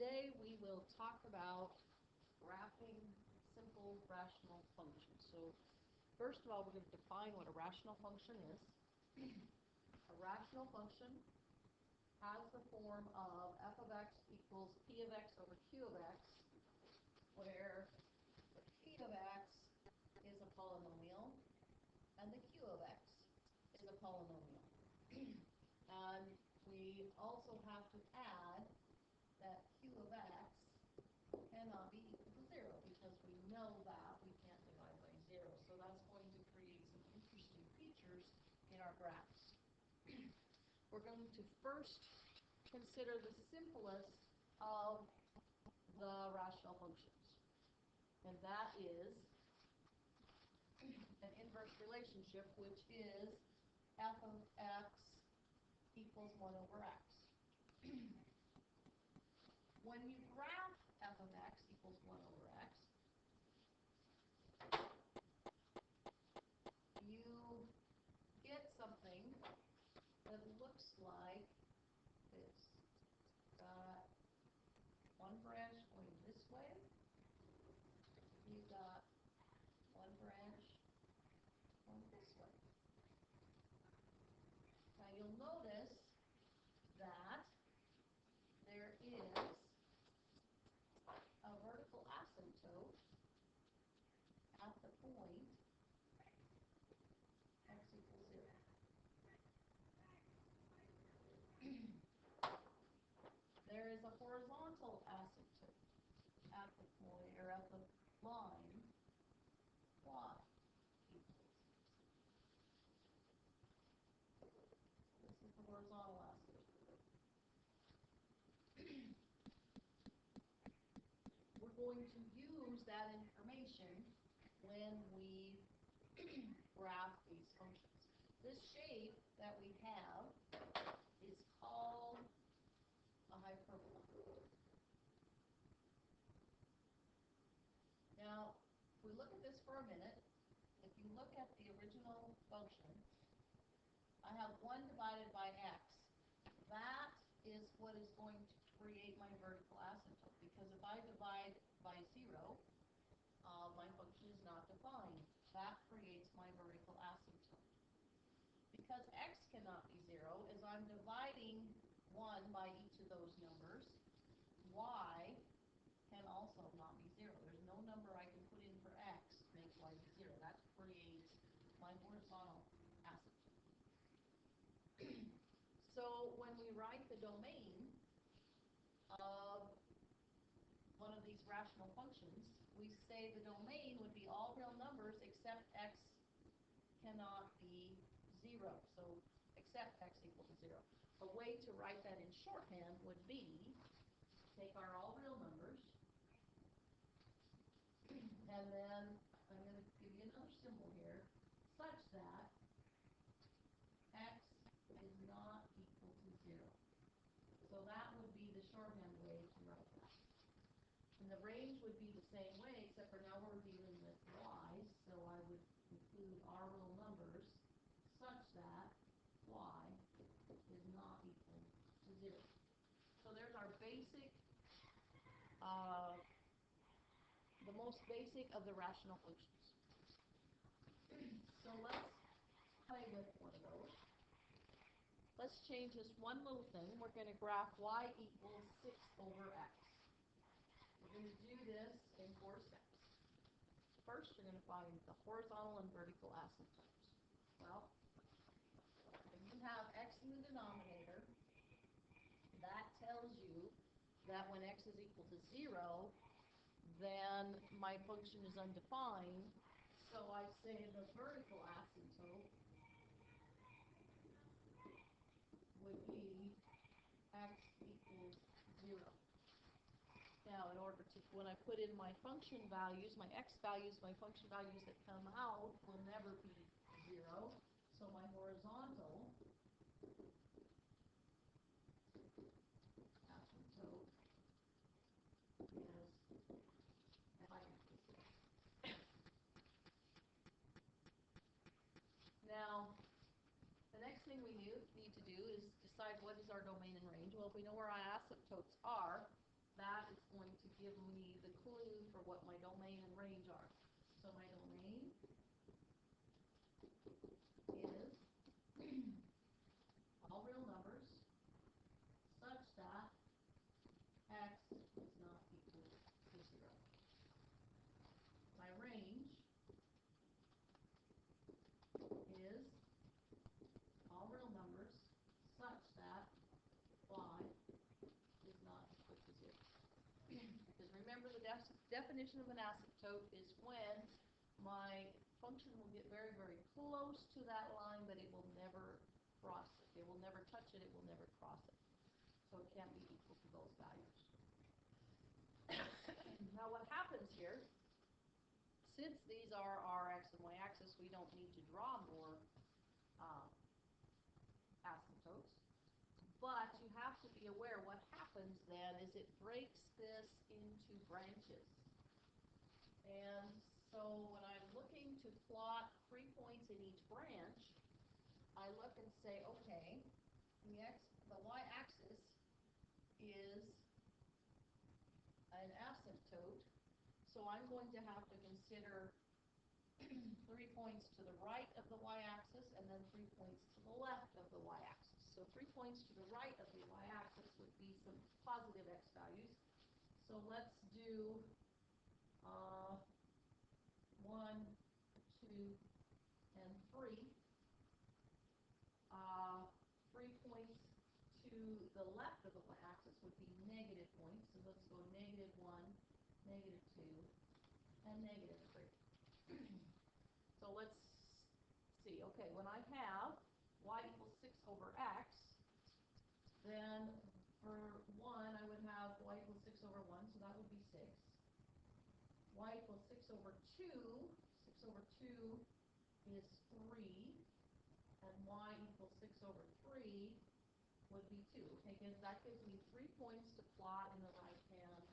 Today we will talk about graphing simple rational functions. So first of all, we're going to define what a rational function is. A rational function has the form of f of x equals p of x over q of x, where the p of x is a polynomial and the q of x is a polynomial. And we also have to add that q of x cannot be equal to 0 because we know that we can't divide by 0. So that's going to create some interesting features in our graphs. We're going to first consider the simplest of the rational functions, and that is an inverse relationship, which is f of x equals 1 over x. When you graph f of x equals 1 over x, you get something that looks like this. Got one branch going this way. You got one branch going this way. Now you'll notice that there is a vertical asymptote at the point x equals 0. There is a horizontal asymptote at the point, or at the line y equals. This is the horizontal asymptote. We're going to use that information when we graph these functions. This shape that we have is called a hyperbola. Now, if we look at this for a minute, if you look at the original function, I have 1 divided by x. That is what is going to create my vertical asymptote, because if I divide by 0, my function is not defined. That creates my vertical asymptote. Because x cannot be 0, as I'm dividing 1 by each of those numbers, y can also not be 0. There's no number I can put in for x to make y be 0. That creates my horizontal asymptote. So when we write the domain of one of these rational functions, we say the domain would be all real numbers except x cannot be 0. So except x equal to 0. A way to write that in shorthand would be take our all real numbers, and then I'm going to give you another symbol here, such that x is not equal to 0. So that would be the shorthand way to write that. And the range would be the same way, except for now we're dealing with y's, so I would include our real numbers such that y is not equal to 0. So there's our basic, the most basic of the rational functions. So let's play with one of those. Let's change this one little thing. We're going to graph y equals 6 over x. We're going to do this in 4 steps. First, you're going to find the horizontal and vertical asymptotes. Well, if you have x in the denominator, that tells you that when x is equal to 0, then my function is undefined. So I say the vertical asymptote would be x equals 0. Now, in order to, when I put in my function values, my x values, my function values that come out will never be 0. So my horizontal asymptote is y equals 0. Now, the next thing we need to do is decide what is our domain and range. Well, if we know where our asymptotes are, that give me the clue for what my domain and range are. So my domain is all real numbers such that x is not equal to 0. My range is all real numbers such that y is not equal to 0. Because remember, the definition of an asymptote is when my function will get very, very close to that line, but it will never cross it. It will never touch it. It will never cross it. So it can't be equal to those values. Now what happens here, since these are our x and y axis, we don't need to draw more asymptotes. But you have to be aware what happens then is it breaks this into branches. And so when I'm looking to plot 3 points in each branch, I look and say, okay, the y-axis is an asymptote, so I'm going to have to consider 3 points to the right of the y-axis and then 3 points to the left of the y-axis. So 3 points to the right of the y-axis would be some positive x values. So let's do 1, 2, and 3. 3 points to the left of the y-axis would be negative points. So let's go negative 1, negative 2, and negative 3. So let's see. Okay, when I have y equals 6 over x, then for 1, I would have y equals 6 over 1, so that would be 6. Y equals 6 over 2, 6 over 2 is 3, and y equals 6 over 3 would be 2. Okay, that gives me 3 points to plot in the right-hand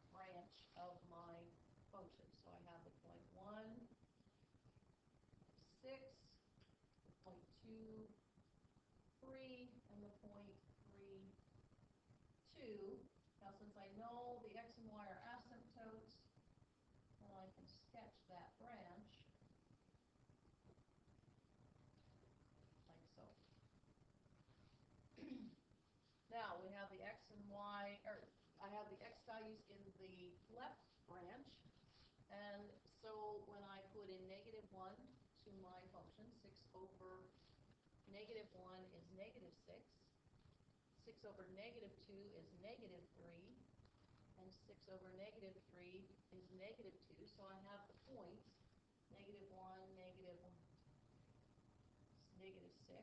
branch of my function. So I have the point 1, 6, the point 2, 3, and the point 3, 2. Now, since I know the x and y are asymptotes, then I can sketch that branch like so. Now, we have the x and y, or I have the x values in the left branch, and so when I put in negative 1 to my function, 6 over negative 1 is negative 6. 6 over negative 2 is negative 3. And 6 over negative 3 is negative 2. So I have the points, negative 1, negative 6.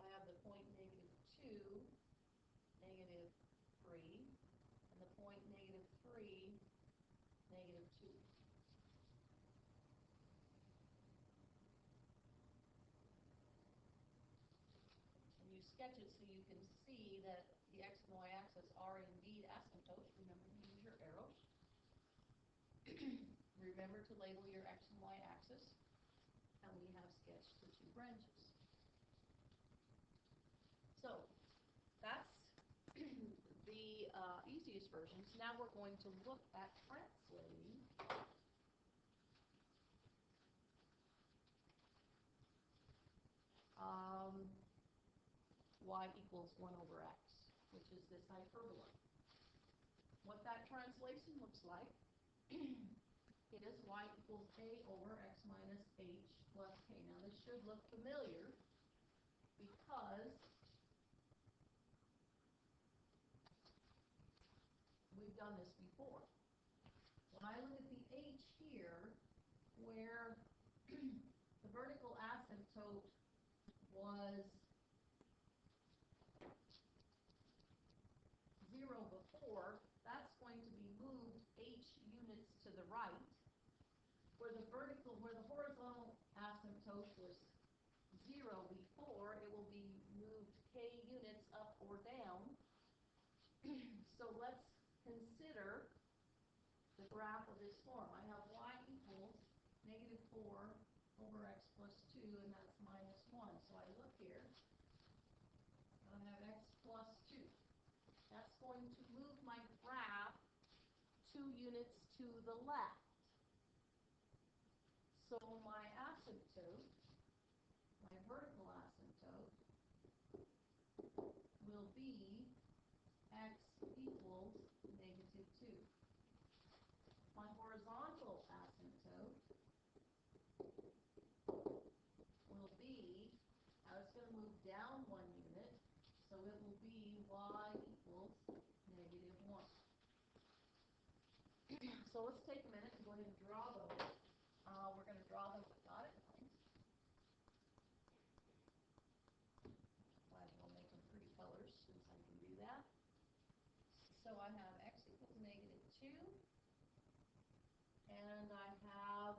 I have the point negative 2, negative 3. And the point negative 3, negative 2. Sketch it so you can see that the x and y axis are indeed asymptotes. Remember to use your arrows. Remember to label your x and y axis. And we have sketched the 2 branches. So that's the easiest versions. Now we're going to look at translating y equals 1 over x, which is this hyperbola. What that translation looks like is y equals a over x minus h plus k. Now this should look familiar because we've done this before. When I look at the h here, where the vertical asymptote was 0 before, that's going to be moved h units to the right. Where the horizontal asymptote was 0 before, it will be moved k units up or down. So let's consider the graph of this form. I have y equals negative 4 over x plus 2, and that's minus 1. So I look here, and I have x plus 2. That's going to move my graph 2 units to the left. So my asymptote, my vertical asymptote, will be x equals -2. My horizontal asymptote will be, now it's going to move down 1 unit, so it will be y equals -1. So let's take a minute and go ahead and draw those. We're going to draw them with dotted lines. Might as well make them pretty colors since I can do that. So I have x equals -2, and I have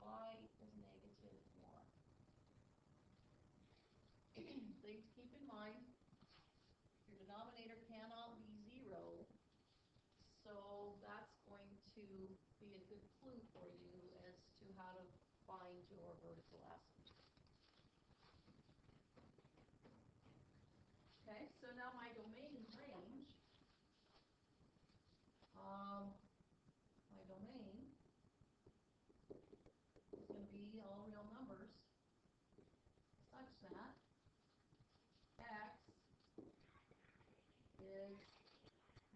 y equals -1. Thing to keep in mind, your denominator cannot be 0, so that's going to be a good clue for you as to how to find your vertical asymptote. Okay, so now my domain and range, my domain is going to be all real numbers such that x is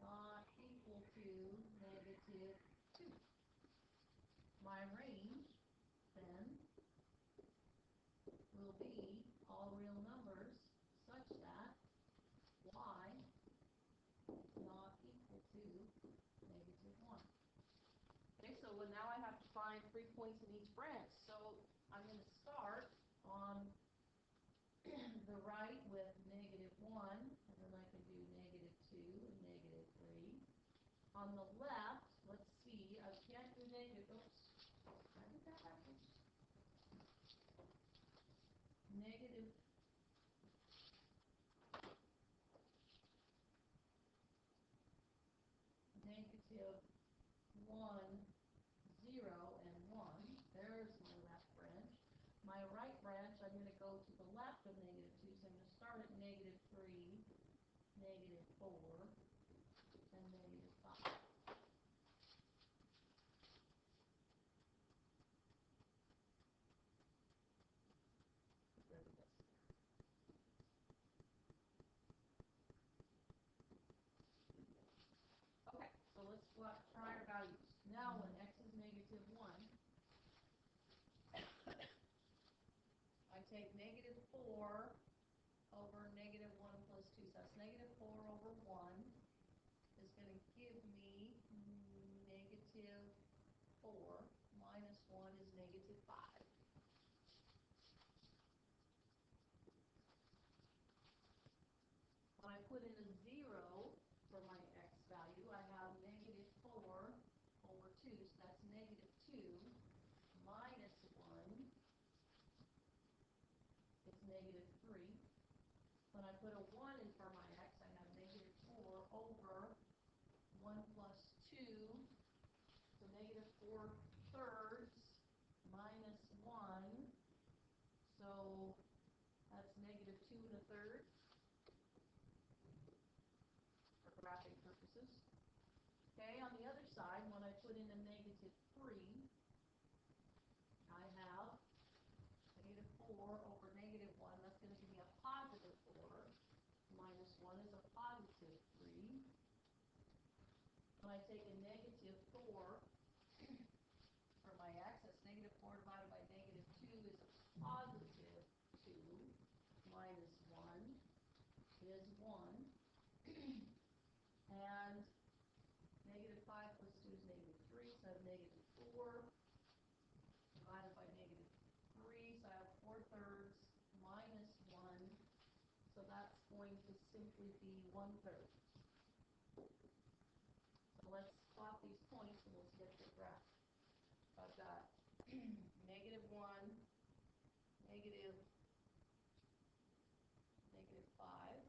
not equal to -2. My range, then, will be all real numbers such that y is not equal to -1. Okay, so now I have to find 3 points in each branch. So I'm going to start on the right with -1, and then I can do -2 and -3. On the left, let's see, I can't do oops, I did that backwards. -1, 0, and 1. There's my left branch. My right branch, I'm going to go to the left of -2, so I'm going to start at -3, -4, and -5. Okay, so let's try our values. Now when x is -1, I take -4 over -1 plus 2. So that's -4 over 1 is going to give me -4 minus 1 is -5. When I put in a 0 for my x value, I have -4 over 2, so that's -2 minus 1 is -3. When I put a 1 in for my x, I have -4 over 1 plus 2, so -4 thirds minus 1, so that's -2 1/3 for graphing purposes. Okay, on the other side, when I put in a -3, I have -4 over -1, that's going to give me a +4, minus 1 is a +3. When I take a -4 for my x, that's -4 divided by -2 is a +2, minus 1 is 1, and -5 plus 2 is -3, so I have -4 divided by -3, so I have 4/3 minus 1, so that's going to simply be 1/3. So let's plot these points and we'll sketch the graph. I've got -1, -5.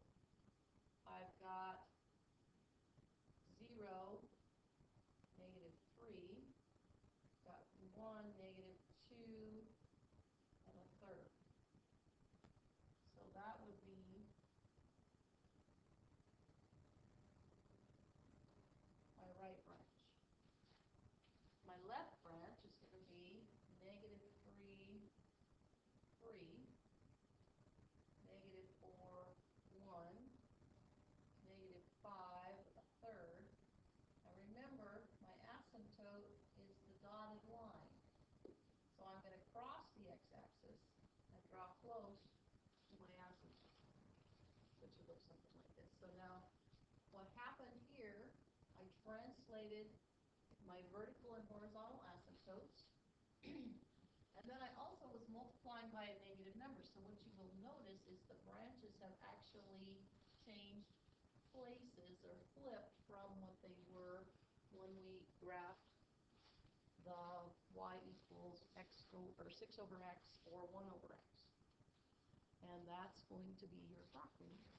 I've got 0, -3. Got 1, -2, and 1/3. So that would be my right branch. So now, what happened here, I translated my vertical and horizontal asymptotes, and then I also was multiplying by a negative number. So what you will notice is the branches have actually changed places or flipped from what they were when we graphed the y equals x or 6 over x or 1 over x. And that's going to be your graph linear.